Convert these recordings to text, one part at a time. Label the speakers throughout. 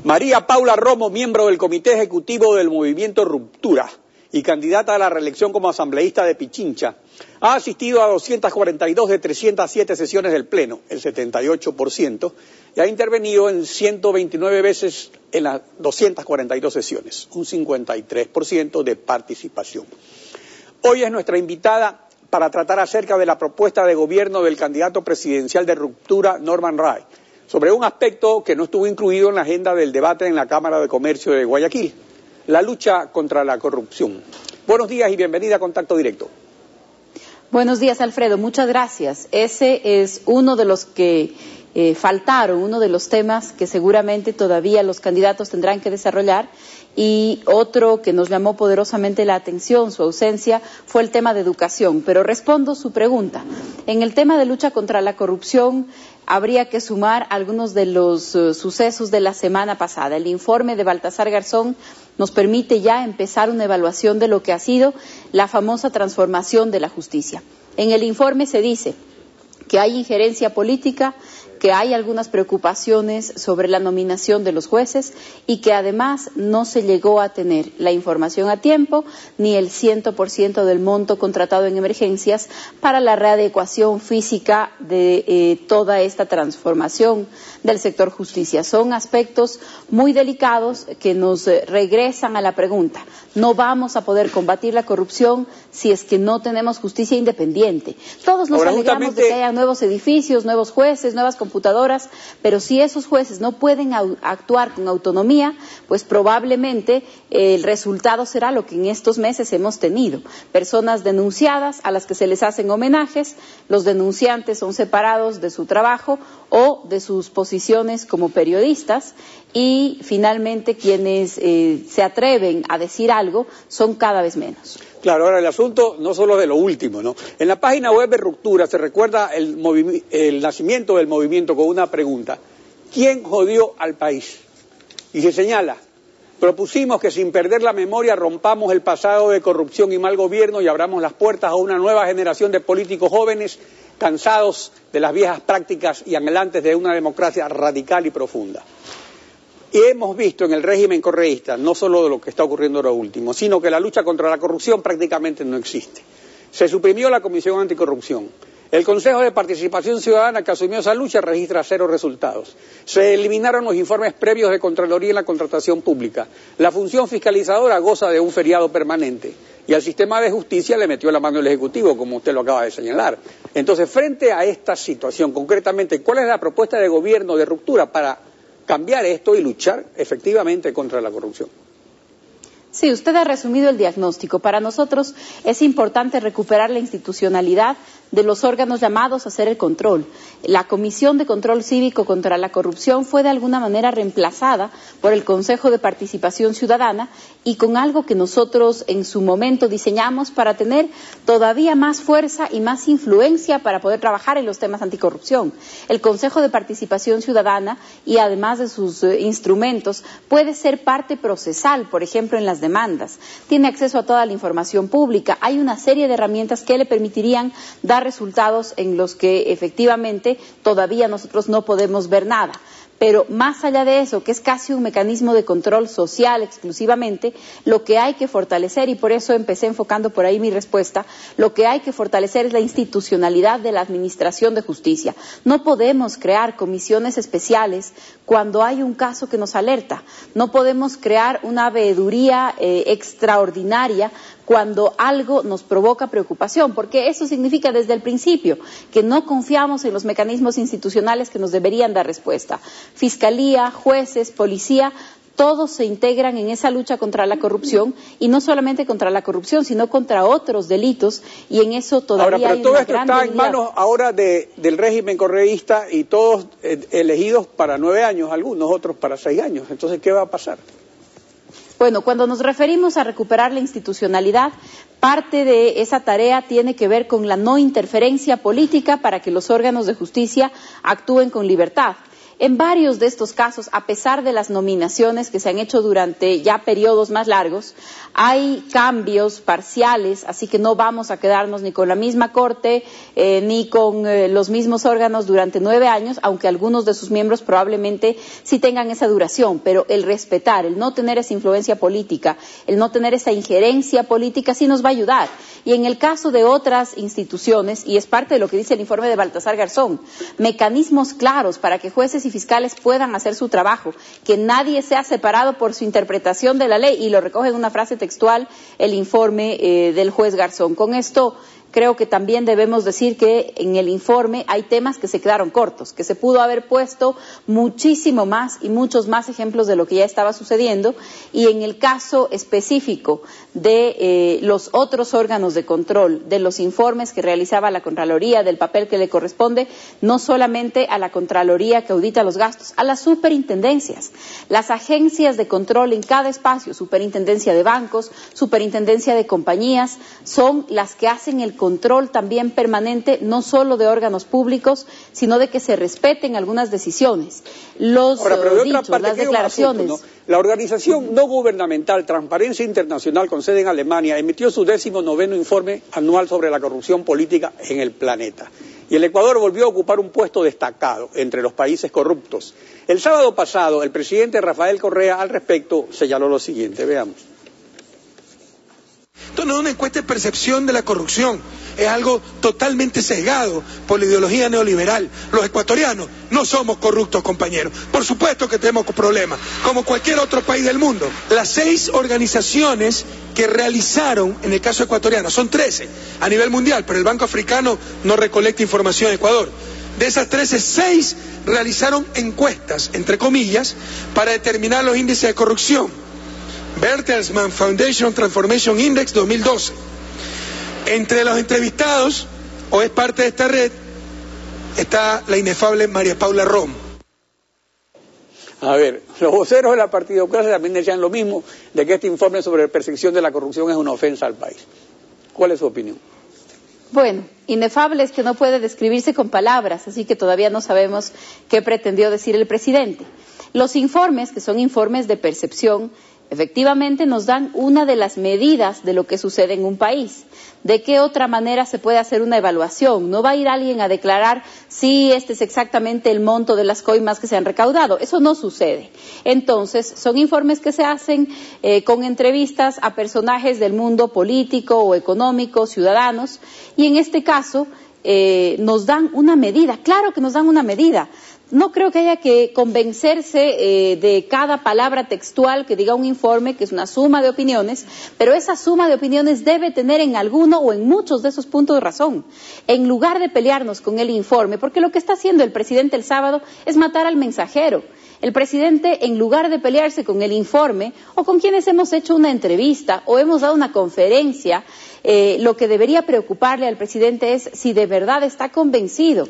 Speaker 1: María Paula Romo, miembro del Comité Ejecutivo del Movimiento Ruptura y candidata a la reelección como asambleísta de Pichincha, ha asistido a 242 de 307 sesiones del Pleno, el 78%, y ha intervenido en 129 veces en las 242 sesiones, un 53% de participación. Hoy es nuestra invitada para tratar acerca de la propuesta de gobierno del candidato presidencial de Ruptura, Norman Ray, sobre un aspecto que no estuvo incluido en la agenda del debate en la Cámara de Comercio de Guayaquil, la lucha contra la corrupción. Buenos días y bienvenida a Contacto Directo.
Speaker 2: Buenos días, Alfredo, muchas gracias. Ese es uno de los que faltaron, uno de los temas que seguramente todavía los candidatos tendrán que desarrollar, y otro que nos llamó poderosamente la atención, su ausencia, fue el tema de educación. Pero respondo su pregunta. En el tema de lucha contra la corrupción habría que sumar algunos de los sucesos de la semana pasada. El informe de Baltasar Garzón nos permite ya empezar una evaluación de lo que ha sido la famosa transformación de la justicia. En el informe se dice que hay injerencia política, que hay algunas preocupaciones sobre la nominación de los jueces y que además no se llegó a tener la información a tiempo ni el 100% del monto contratado en emergencias para la readecuación física de toda esta transformación del sector justicia. Son aspectos muy delicados que nos regresan a la pregunta. No vamos a poder combatir la corrupción si es que no tenemos justicia independiente. Todos nos alegramos de que haya nuevos edificios, nuevos jueces, nuevas computadoras, pero si esos jueces no pueden actuar con autonomía, pues probablemente el resultado será lo que en estos meses hemos tenido. Personas denunciadas a las que se les hacen homenajes, los denunciantes son separados de su trabajo o de sus posiciones como periodistas, y finalmente quienes se atreven a decir algo son cada vez menos.
Speaker 1: Claro, ahora el asunto no solo de lo último, ¿no? En la página web de Ruptura se recuerda el nacimiento del movimiento con una pregunta: ¿quién jodió al país? Y se señala: propusimos que sin perder la memoria rompamos el pasado de corrupción y mal gobierno y abramos las puertas a una nueva generación de políticos jóvenes cansados de las viejas prácticas y anhelantes de una democracia radical y profunda. Y hemos visto en el régimen correísta, no solo de lo que está ocurriendo ahora último, sino que la lucha contra la corrupción prácticamente no existe. Se suprimió la Comisión Anticorrupción. El Consejo de Participación Ciudadana, que asumió esa lucha, registra 0 resultados. Se eliminaron los informes previos de Contraloría en la contratación pública. La función fiscalizadora goza de un feriado permanente. Y al sistema de justicia le metió la mano el Ejecutivo, como usted lo acaba de señalar. Entonces, frente a esta situación, concretamente, ¿cuál es la propuesta de gobierno de Ruptura para cambiar esto y luchar efectivamente contra la corrupción?
Speaker 2: Sí, usted ha resumido el diagnóstico. Para nosotros es importante recuperar la institucionalidad de los órganos llamados a hacer el control. La Comisión de Control Cívico contra la Corrupción fue de alguna manera reemplazada por el Consejo de Participación Ciudadana, y con algo que nosotros en su momento diseñamos para tener todavía más fuerza y más influencia para poder trabajar en los temas anticorrupción. El Consejo de Participación Ciudadana, y además de sus instrumentos, puede ser parte procesal, por ejemplo en las demandas. Tiene acceso a toda la información pública. Hay una serie de herramientas que le permitirían dar resultados en los que efectivamente todavía nosotros no podemos ver nada. Pero más allá de eso, que es casi un mecanismo de control social exclusivamente, lo que hay que fortalecer, y por eso empecé enfocando por ahí mi respuesta, lo que hay que fortalecer es la institucionalidad de la Administración de Justicia. No podemos crear comisiones especiales cuando hay un caso que nos alerta. No podemos crear una veeduría extraordinaria cuando algo nos provoca preocupación, porque eso significa desde el principio que no confiamos en los mecanismos institucionales que nos deberían dar respuesta. Fiscalía, jueces, policía, todos se integran en esa lucha contra la corrupción, y no solamente contra la corrupción, sino contra otros delitos, y en eso todavía hay una gran debilidad. Ahora, pero todo esto
Speaker 1: está en manos ahora del régimen correísta, y todos elegidos para 9 años, algunos otros para 6 años. Entonces, ¿qué va a pasar?
Speaker 2: Bueno, cuando nos referimos a recuperar la institucionalidad, parte de esa tarea tiene que ver con la no interferencia política para que los órganos de justicia actúen con libertad. En varios de estos casos, a pesar de las nominaciones que se han hecho durante ya periodos más largos, hay cambios parciales, así que no vamos a quedarnos ni con la misma Corte ni con los mismos órganos durante 9 años, aunque algunos de sus miembros probablemente sí tengan esa duración, pero el respetar, el no tener esa influencia política, el no tener esa injerencia política sí nos va a ayudar. Y en el caso de otras instituciones, y es parte de lo que dice el informe de Baltasar Garzón, mecanismos claros para que jueces y fiscales puedan hacer su trabajo, que nadie sea separado por su interpretación de la ley, y lo recoge en una frase textual el informe del juez Garzón. Con esto creo que también debemos decir que en el informe hay temas que se quedaron cortos, que se pudo haber puesto muchísimo más y muchos más ejemplos de lo que ya estaba sucediendo, y en el caso específico de los otros órganos de control, de los informes que realizaba la Contraloría, del papel que le corresponde, no solamente a la Contraloría que audita los gastos, a las superintendencias, las agencias de control en cada espacio, superintendencia de bancos, superintendencia de compañías, son las que hacen el control también permanente, no solo de órganos públicos, sino de que se respeten algunas decisiones. Los dichos, las declaraciones.
Speaker 1: Asunto, ¿no? La organización no gubernamental Transparencia Internacional, con sede en Alemania, emitió su 19º informe anual sobre la corrupción política en el planeta. Y el Ecuador volvió a ocupar un puesto destacado entre los países corruptos. El sábado pasado, el presidente Rafael Correa al respecto señaló lo siguiente, veamos.
Speaker 3: Esto no es una encuesta de percepción de la corrupción, es algo totalmente sesgado por la ideología neoliberal. Los ecuatorianos no somos corruptos, compañeros. Por supuesto que tenemos problemas, como cualquier otro país del mundo. Las 6 organizaciones que realizaron, en el caso ecuatoriano, son 13 a nivel mundial, pero el Banco Africano no recolecta información en Ecuador. De esas 13, 6 realizaron encuestas, entre comillas, para determinar los índices de corrupción. Bertelsmann Foundation Transformation Index 2012. Entre los entrevistados, o es parte de esta red, está la inefable María Paula Rom.
Speaker 1: A ver, los voceros de la partidocracia también decían lo mismo, de que este informe sobre percepción de la corrupción es una ofensa al país. ¿Cuál es su opinión?
Speaker 2: Bueno, inefable es que no puede describirse con palabras, así que todavía no sabemos qué pretendió decir el presidente. Los informes, que son informes de percepción, efectivamente nos dan una de las medidas de lo que sucede en un país. ¿De qué otra manera se puede hacer una evaluación? No va a ir alguien a declarar si este es exactamente el monto de las coimas que se han recaudado. Eso no sucede. Entonces, son informes que se hacen con entrevistas a personajes del mundo político o económico, ciudadanos, y en este caso nos dan una medida. Claro que nos dan una medida. No creo que haya que convencerse de cada palabra textual que diga un informe, que es una suma de opiniones, pero esa suma de opiniones debe tener en alguno o en muchos de esos puntos de razón. En lugar de pelearnos con el informe, porque lo que está haciendo el presidente el sábado es matar al mensajero. El presidente, en lugar de pelearse con el informe o con quienes hemos hecho una entrevista o hemos dado una conferencia, lo que debería preocuparle al presidente es si de verdad está convencido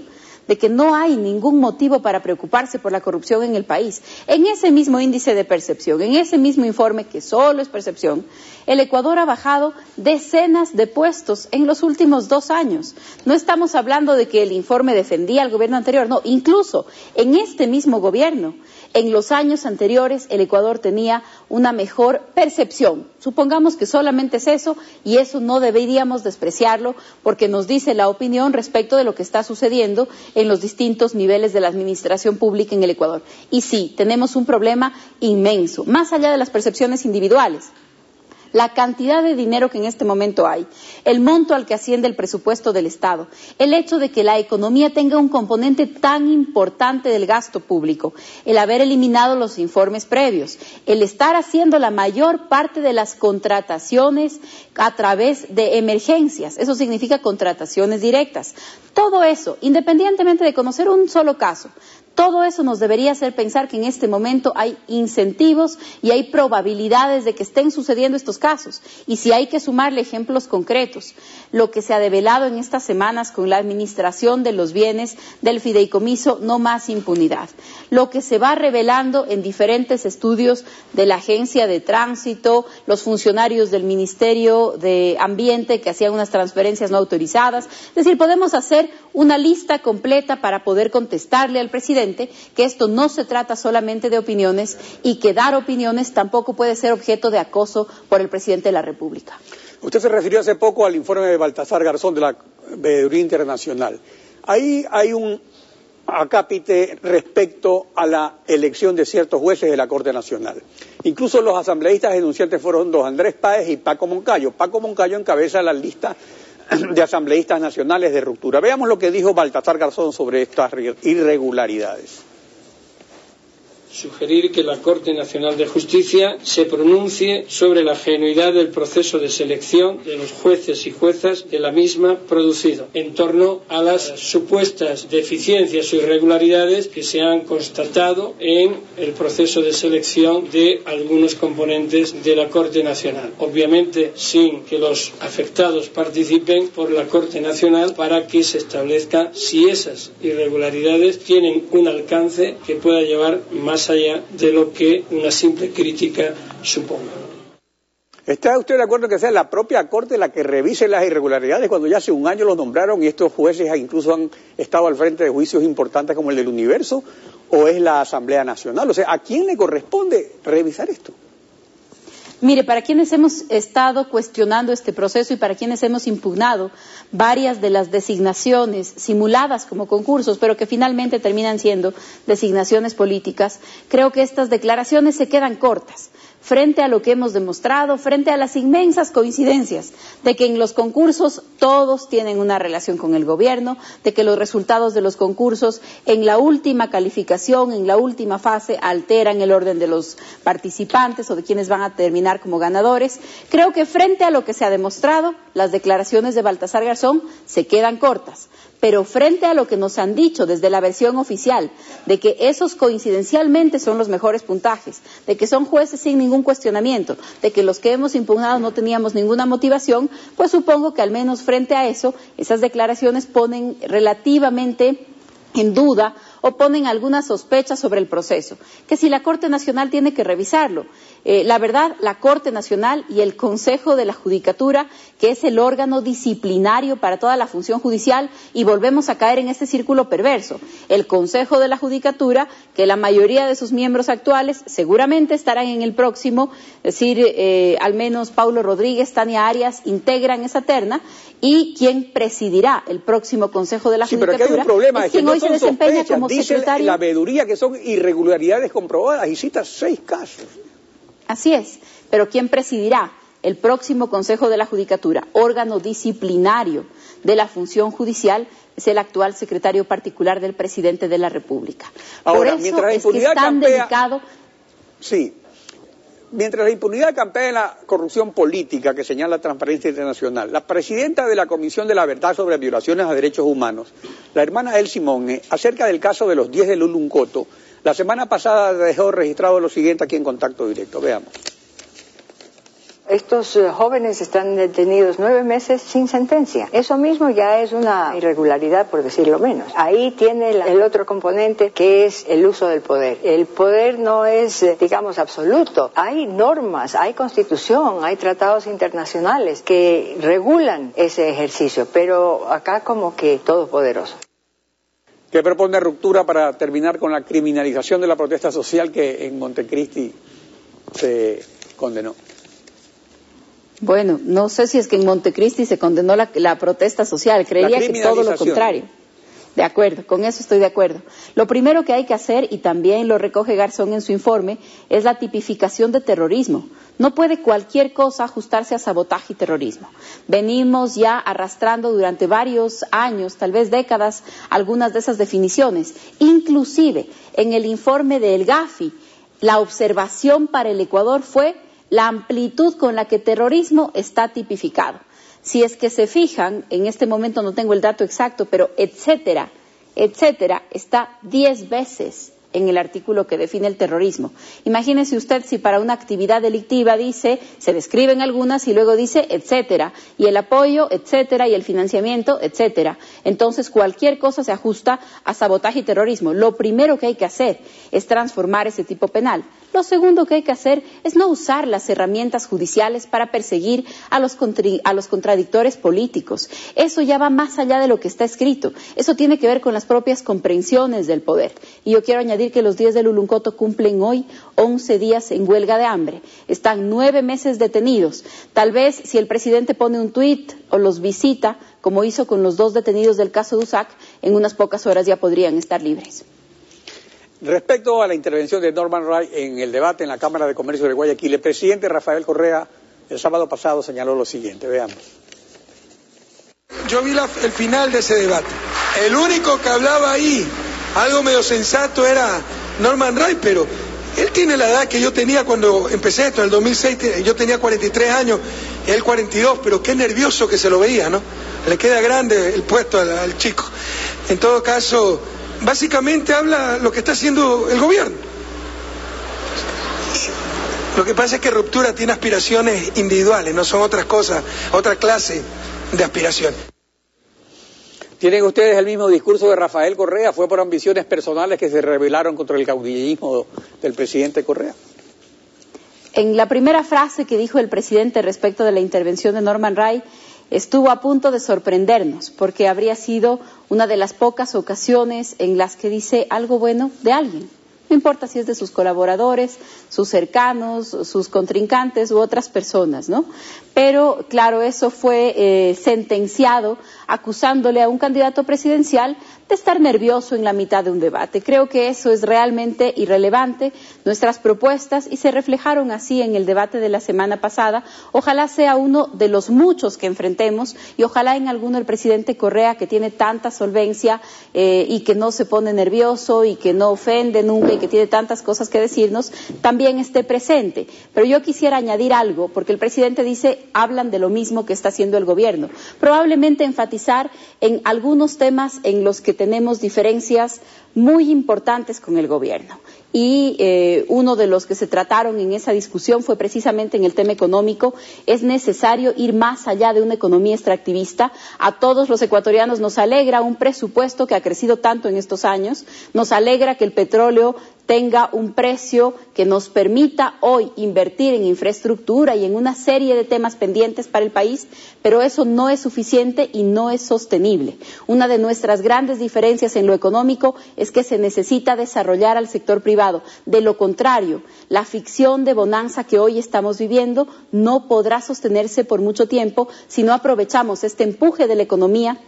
Speaker 2: de que no hay ningún motivo para preocuparse por la corrupción en el país. En ese mismo índice de percepción, en ese mismo informe que solo es percepción, el Ecuador ha bajado decenas de puestos en los últimos 2 años. No estamos hablando de que el informe defendía al gobierno anterior, no, incluso en este mismo gobierno, en los años anteriores, el Ecuador tenía una mejor percepción. Supongamos que solamente es eso, y eso no deberíamos despreciarlo, porque nos dice la opinión respecto de lo que está sucediendo en los distintos niveles de la administración pública en el Ecuador. Y sí, tenemos un problema inmenso, más allá de las percepciones individuales. La cantidad de dinero que en este momento hay, el monto al que asciende el presupuesto del Estado, el hecho de que la economía tenga un componente tan importante del gasto público, el haber eliminado los informes previos, el estar haciendo la mayor parte de las contrataciones a través de emergencias, eso significa contrataciones directas. Todo eso, independientemente de conocer un solo caso, todo eso nos debería hacer pensar que en este momento hay incentivos y hay probabilidades de que estén sucediendo estos casos. Y si hay que sumarle ejemplos concretos, lo que se ha develado en estas semanas con la administración de los bienes del fideicomiso No Más Impunidad, lo que se va revelando en diferentes estudios de la Agencia de Tránsito, los funcionarios del Ministerio de Ambiente que hacían unas transferencias no autorizadas. Es decir, podemos hacer una lista completa para poder contestarle al presidente presidente que esto no se trata solamente de opiniones y que dar opiniones tampoco puede ser objeto de acoso por el presidente de la República.
Speaker 1: Usted se refirió hace poco al informe de Baltasar Garzón de la Veeduría Internacional. Ahí hay un acápite respecto a la elección de ciertos jueces de la Corte Nacional. Incluso los asambleístas denunciantes fueron don Andrés Páez y Paco Moncayo. Paco Moncayo encabeza la lista de asambleístas nacionales de ruptura. Veamos lo que dijo Baltasar Garzón sobre estas irregularidades.
Speaker 4: Sugerir que la Corte Nacional de Justicia se pronuncie sobre la genuidad del proceso de selección de los jueces y juezas de la misma producido en torno a las supuestas deficiencias o irregularidades que se han constatado en el proceso de selección de algunos componentes de la Corte Nacional. Obviamente sin que los afectados participen por la Corte Nacional para que se establezca si esas irregularidades tienen un alcance que pueda llevar más allá de lo que una simple crítica suponga.
Speaker 1: ¿Está usted de acuerdo que sea la propia Corte la que revise las irregularidades cuando ya hace un año los nombraron y estos jueces incluso han estado al frente de juicios importantes como el del Universo, o es la Asamblea Nacional? O sea, ¿a quién le corresponde revisar esto?
Speaker 2: Mire, para quienes hemos estado cuestionando este proceso y para quienes hemos impugnado varias de las designaciones simuladas como concursos, pero que finalmente terminan siendo designaciones políticas, creo que estas declaraciones se quedan cortas frente a lo que hemos demostrado, frente a las inmensas coincidencias de que en los concursos todos tienen una relación con el gobierno, de que los resultados de los concursos en la última calificación, en la última fase, alteran el orden de los participantes o de quienes van a terminar como ganadores. Creo que frente a lo que se ha demostrado, las declaraciones de Baltasar Garzón se quedan cortas. Pero frente a lo que nos han dicho desde la versión oficial, de que esos coincidencialmente son los mejores puntajes, de que son jueces sin ningún cuestionamiento, de que los que hemos impugnado no teníamos ninguna motivación, pues supongo que al menos frente a eso, esas declaraciones ponen relativamente en duda o ponen alguna sospecha sobre el proceso, que si la Corte Nacional tiene que revisarlo. La verdad, la Corte Nacional y el Consejo de la Judicatura, que es el órgano disciplinario para toda la función judicial, y volvemos a caer en este círculo perverso. El Consejo de la Judicatura, que la mayoría de sus miembros actuales seguramente estarán en el próximo, es decir, al menos Paulo Rodríguez, Tania Arias, integran esa terna, y quien presidirá el próximo Consejo de la Judicatura
Speaker 1: pero aquí hay un problema,
Speaker 2: es quien hoy se desempeña como
Speaker 1: dice
Speaker 2: secretario.
Speaker 1: La veeduría que son irregularidades comprobadas y cita 6 casos.
Speaker 2: Así es, pero ¿quién presidirá el próximo Consejo de la Judicatura? Órgano disciplinario de la función judicial es el actual secretario particular del presidente de la República.
Speaker 1: Ahora,
Speaker 2: por eso
Speaker 1: mientras la
Speaker 2: es
Speaker 1: impunidad
Speaker 2: que es tan
Speaker 1: campea,
Speaker 2: delicado.
Speaker 1: Sí. Mientras la impunidad campea en la corrupción política que señala Transparencia Internacional, la presidenta de la Comisión de la Verdad sobre Violaciones a Derechos Humanos, la hermana El Simone, acerca del caso de los 10 de Luluncoto, la semana pasada dejó registrado lo siguiente aquí en Contacto Directo. Veamos.
Speaker 5: Estos jóvenes están detenidos 9 meses sin sentencia. Eso mismo ya es una irregularidad, por decirlo menos. Ahí tiene el otro componente, que es el uso del poder. El poder no es, digamos, absoluto. Hay normas, hay constitución, hay tratados internacionales que regulan ese ejercicio, pero acá como que todopoderoso.
Speaker 1: ¿Qué propone Ruptura para terminar con la criminalización de la protesta social que en Montecristi se condenó?
Speaker 2: Bueno, no sé si es que en Montecristi se condenó la protesta social, creería que todo lo contrario. De acuerdo, con eso estoy de acuerdo. Lo primero que hay que hacer, y también lo recoge Garzón en su informe, es la tipificación de terrorismo. No puede cualquier cosa ajustarse a sabotaje y terrorismo. Venimos ya arrastrando durante varios años, tal vez décadas, algunas de esas definiciones. Inclusive, en el informe del GAFI, la observación para el Ecuador fue la amplitud con la que terrorismo está tipificado. Si es que se fijan, en este momento no tengo el dato exacto, pero etcétera, está 10 veces en el artículo que define el terrorismo. Imagínese usted si para una actividad delictiva dice, se describen algunas y luego dice, etcétera, y el apoyo, etcétera, y el financiamiento, etcétera. Entonces cualquier cosa se ajusta a sabotaje y terrorismo. Lo primero que hay que hacer es transformar ese tipo penal. Lo segundo que hay que hacer es no usar las herramientas judiciales para perseguir a los contradictores políticos. Eso ya va más allá de lo que está escrito. Eso tiene que ver con las propias comprensiones del poder. Y yo quiero añadir que los 10 de Luluncoto cumplen hoy 11 días en huelga de hambre. Están 9 meses detenidos. Tal vez si el presidente pone un tuit o los visita, como hizo con los 2 detenidos del caso de USAC, en unas pocas horas ya podrían estar libres.
Speaker 1: Respecto a la intervención de Norman Wright en el debate en la Cámara de Comercio de Guayaquil, el presidente Rafael Correa el sábado pasado señaló lo siguiente, veamos.
Speaker 3: Yo vi el final de ese debate. El único que hablaba ahí, algo medio sensato, era Norman Wright, pero él tiene la edad que yo tenía cuando empecé esto, en el 2006, yo tenía 43 años, él 42, pero qué nervioso que se lo veía, ¿no? Le queda grande el puesto al chico. En todo caso, básicamente habla lo que está haciendo el gobierno. Lo que pasa es que Ruptura tiene aspiraciones individuales, no son otras cosas, otra clase de aspiraciones.
Speaker 1: ¿Tienen ustedes el mismo discurso de Rafael Correa? ¿Fue por ambiciones personales que se rebelaron contra el caudillismo del presidente Correa?
Speaker 2: En la primera frase que dijo el presidente respecto de la intervención de Norman Wright, estuvo a punto de sorprendernos, porque habría sido una de las pocas ocasiones en las que dice algo bueno de alguien. No importa si es de sus colaboradores, sus cercanos, sus contrincantes u otras personas, ¿no? Pero, claro, eso fue sentenciado acusándole a un candidato presidencial de estar nervioso en la mitad de un debate. Creo que eso es realmente irrelevante. Nuestras propuestas, y se reflejaron así en el debate de la semana pasada, ojalá sea uno de los muchos que enfrentemos, y ojalá en alguno el presidente Correa, que tiene tanta solvencia y que no se pone nervioso y que no ofende nunca y que tiene tantas cosas que decirnos, también esté presente. Pero yo quisiera añadir algo, porque el presidente dice, hablan de lo mismo que está haciendo el gobierno. Probablemente enfatizar en algunos temas en los que tenemos diferencias muy importantes con el gobierno. Y uno de los que se trataron en esa discusión fue precisamente en el tema económico. Es necesario ir más allá de una economía extractivista. A todos los ecuatorianos nos alegra un presupuesto que ha crecido tanto en estos años, nos alegra que el petróleo tenga un precio que nos permita hoy invertir en infraestructura y en una serie de temas pendientes para el país, pero eso no es suficiente y no es sostenible. Una de nuestras grandes diferencias en lo económico es que se necesita desarrollar al sector privado. De lo contrario, la ficción de bonanza que hoy estamos viviendo no podrá sostenerse por mucho tiempo si no aprovechamos este empuje de la economía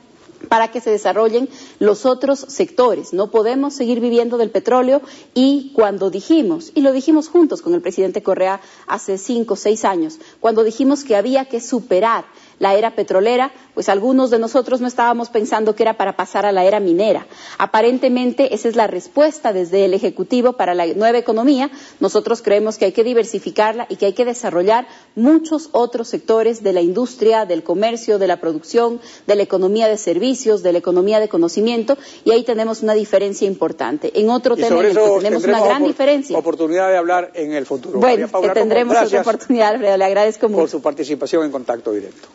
Speaker 2: para que se desarrollen los otros sectores. No podemos seguir viviendo del petróleo, y cuando dijimos, y lo dijimos juntos con el presidente Correa hace 5 o 6 años, cuando dijimos que había que superar la era petrolera, pues algunos de nosotros no estábamos pensando que era para pasar a la era minera. Aparentemente esa es la respuesta desde el Ejecutivo para la nueva economía. Nosotros creemos que hay que diversificarla y que hay que desarrollar muchos otros sectores de la industria, del comercio, de la producción, de la economía de servicios, de la economía de conocimiento, y ahí tenemos una diferencia importante. En otro tema en el que tenemos una gran diferencia.
Speaker 1: Oportunidad de hablar en el futuro.
Speaker 2: Bueno, tendremos otra oportunidad, Alfredo, le agradezco mucho.
Speaker 1: Por su participación en Contacto Directo.